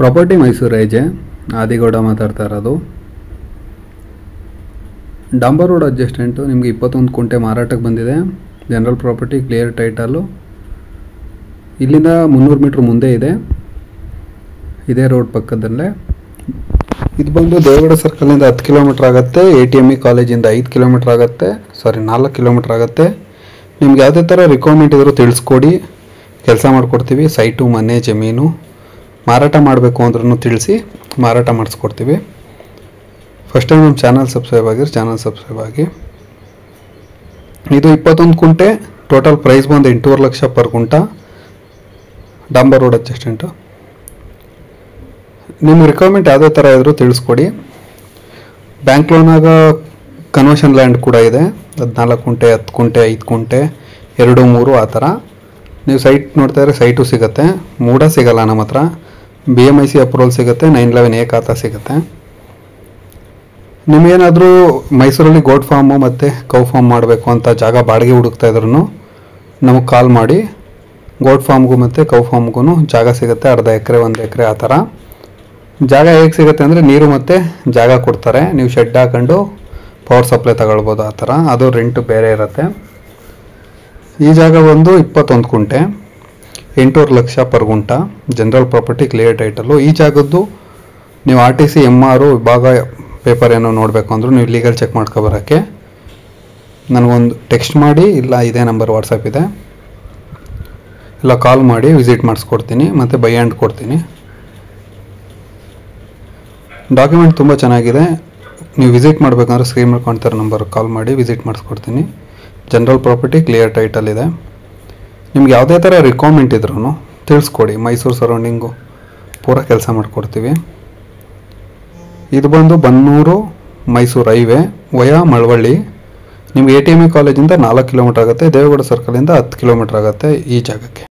Property Mysuru ಏಜೆ ಆದಿಗೌಡ ಮಾತಾಡ್ತಾ ಇರೋದು. ಡಾಂಬರ್ road adjacent ನಿಮಗೆ 21 ಕುಂಟೆ ಮಾರಾಟಕ್ಕೆ ಬಂದಿದೆ. General property, clear title. ಇಲ್ಲಿಂದ 300 ಮೀಟ್ರ್ ಮುಂದೆ ಇದೆ, ಇದೇ ರೋಡ್ ಪಕ್ಕದಲ್ಲೇ. ಇದು ಬಂದು ದೇವಗಡ ಸರ್ಕಲಿಂದ 10 ಕಿಲೋಮೀಟ್ರ್ ಆಗುತ್ತೆ. ATME ಕಾಲೇಜಿಂದ 5 ಕಿಲೋಮೀಟ್ರ್ ಆಗುತ್ತೆ, 4 ಕಿಲೋಮೀಟ್ರ್ ಆಗುತ್ತೆ. ನಿಮ್ಗೆ ಯಾವುದೇ ಥರ ರಿಕ್ವೈರ್ಮೆಂಟ್ ಇದ್ರೂ ತಿಳಿಸ್ಕೊಡಿ, ಕೆಲಸ ಮಾಡಿಕೊಡ್ತೀವಿ. ಸೈಟು, ಮನೆ, ಜಮೀನು ಮಾರಾಟ ಮಾಡಬೇಕು ಅಂದ್ರೂ ತಿಳಿಸಿ ಮಾರಾಟ ಮಾಡಿಸ್ಕೊಡ್ತೀವಿ. ಫಸ್ಟ್ ಟೈಮ್ ನಮ್ಮ ಚಾನಲ್ ಸಬ್ಸ್ಕ್ರೈಬ್ ಆಗಿ. ಇದು 21 ಕುಂಟೆ, ಟೋಟಲ್ ಪ್ರೈಸ್ ಬಂದು 8.5 ಲಕ್ಷ ಪರ್ ಗುಂಟ. ಡಾಂಬರ್ road adjacent. ನಿಮ್ಮ ರಿಕ್ವೈರ್ಮೆಂಟ್ ಯಾವುದೇ ಥರ ಇದ್ರೂ ತಿಳಿಸ್ಕೊಡಿ. ಬ್ಯಾಂಕ್ ಲೋನಾಗ ಕನ್ವರ್ಷನ್ ಲ್ಯಾಂಡ್ ಕೂಡ ಇದೆ. 14 ಕುಂಟೆ, 10 ಕುಂಟೆ, 5 ಕುಂಟೆ, 2, 3 ಆ ಥರ. ನೀವು ಸೈಟ್ ನೋಡ್ತಾ ಇದ್ರೆ ಸೈಟು ಸಿಗುತ್ತೆ. ಮೂಡ ಸಿಗಲ್ಲ ನಮ್ಮ ಹತ್ರ. BMIC ಅಪ್ರೂವಲ್ ಸಿಗುತ್ತೆ, 911A ಖಾತಾ ಸಿಗುತ್ತೆ. ನಿಮಗೇನಾದರೂ ಮೈಸೂರಲ್ಲಿ ಗೋಟ್ ಫಾರ್ಮು ಮತ್ತು ಕೌ ಫಾರ್ಮ್ ಮಾಡಬೇಕು ಅಂತ ಜಾಗ ಬಾಡಿಗೆ ಹುಡುಕ್ತಾ ಇದ್ರೂ ನಮಗೆ ಕಾಲ್ ಮಾಡಿ. ಗೋಟ್ ಫಾರ್ಮ್ಗೂ ಮತ್ತು ಕೌ ಫಾರ್ಮ್ಗೂ ಜಾಗ ಸಿಗುತ್ತೆ. ಅರ್ಧ ಎಕರೆ, 1 ಎಕರೆ ಆ ಥರ. ಜಾಗ ಹೇಗೆ ಸಿಗುತ್ತೆ ಅಂದರೆ ನೀರು ಮತ್ತು ಜಾಗ ಕೊಡ್ತಾರೆ. ನೀವು ಶೆಡ್ ಹಾಕೊಂಡು ಪವರ್ ಸಪ್ಲೈ ತಗೊಳ್ಬೋದು ಆ ಥರ. ಅದು ರೆಂಟು ಬೇರೆ ಇರುತ್ತೆ. ಈ ಜಾಗ ಬಂದು 21 ಕುಂಟೆ, 8.5 ಲಕ್ಷ ಪರ್ ಗುಂಟ. General property, clear title. ಈ ಜಾಗದ್ದು ನೀವು RTC MR ವಿಭಾಗ ಪೇಪರ್ ಏನೋ ನೋಡಬೇಕು ಅಂದರೂ ನೀವು ಲೀಗಲ್ ಚೆಕ್ ಮಾಡ್ಕೊಬರೋಕ್ಕೆ ನನಗೊಂದು ಟೆಕ್ಸ್ಟ್ ಮಾಡಿ, ಇಲ್ಲ ಇದೇ ನಂಬರ್ ವಾಟ್ಸಪ್ ಇದೆ, ಇಲ್ಲ ಕಾಲ್ ಮಾಡಿ ವಿಸಿಟ್ ಮಾಡಿಸ್ಕೊಡ್ತೀನಿ ಮತ್ತು ಬೈ ಹ್ಯಾಂಡ್ ಕೊಡ್ತೀನಿ. ಡಾಕ್ಯುಮೆಂಟ್ ತುಂಬ ಚೆನ್ನಾಗಿದೆ. ನೀವು ವಿಸಿಟ್ ಮಾಡಬೇಕಂದ್ರೆ ಸ್ಕ್ರೀನ್ ಮೇಲೆ ಕಾಣ್ತಿರೋ ನಂಬರ್ ಕಾಲ್ ಮಾಡಿ ವಿಸಿಟ್ ಮಾಡಿಸ್ಕೊಡ್ತೀನಿ. ಜನರಲ್ ಪ್ರಾಪರ್ಟಿ, ಕ್ಲಿಯರ್ ಟೈಟಲ್ ಇದೆ. ನಿಮ್ಗೆ ಯಾವುದೇ ಥರ ರಿಕ್ವೈರ್ಮೆಂಟ್ ಇದ್ರೂ ತಿಳಿಸ್ಕೊಡಿ. ಮೈಸೂರು ಸರೌಂಡಿಂಗು ಪೂರ ಕೆಲಸ ಮಾಡಿಕೊಡ್ತೀವಿ. ಇದು ಬಂದು ಬನ್ನೂರು ಮೈಸೂರು ಹೈವೇ ವಯಾ ಮಳವಳ್ಳಿ. ನಿಮ್ಗೆ ATME ಕಾಲೇಜಿಂದ 4 ಕಿಲೋಮೀಟ್ರ್ ಆಗುತ್ತೆ. ದೇವೇಗೌಡ ಸರ್ಕಲಿಂದ 10 ಕಿಲೋಮೀಟ್ರ್ ಆಗುತ್ತೆ ಈ ಜಾಗಕ್ಕೆ.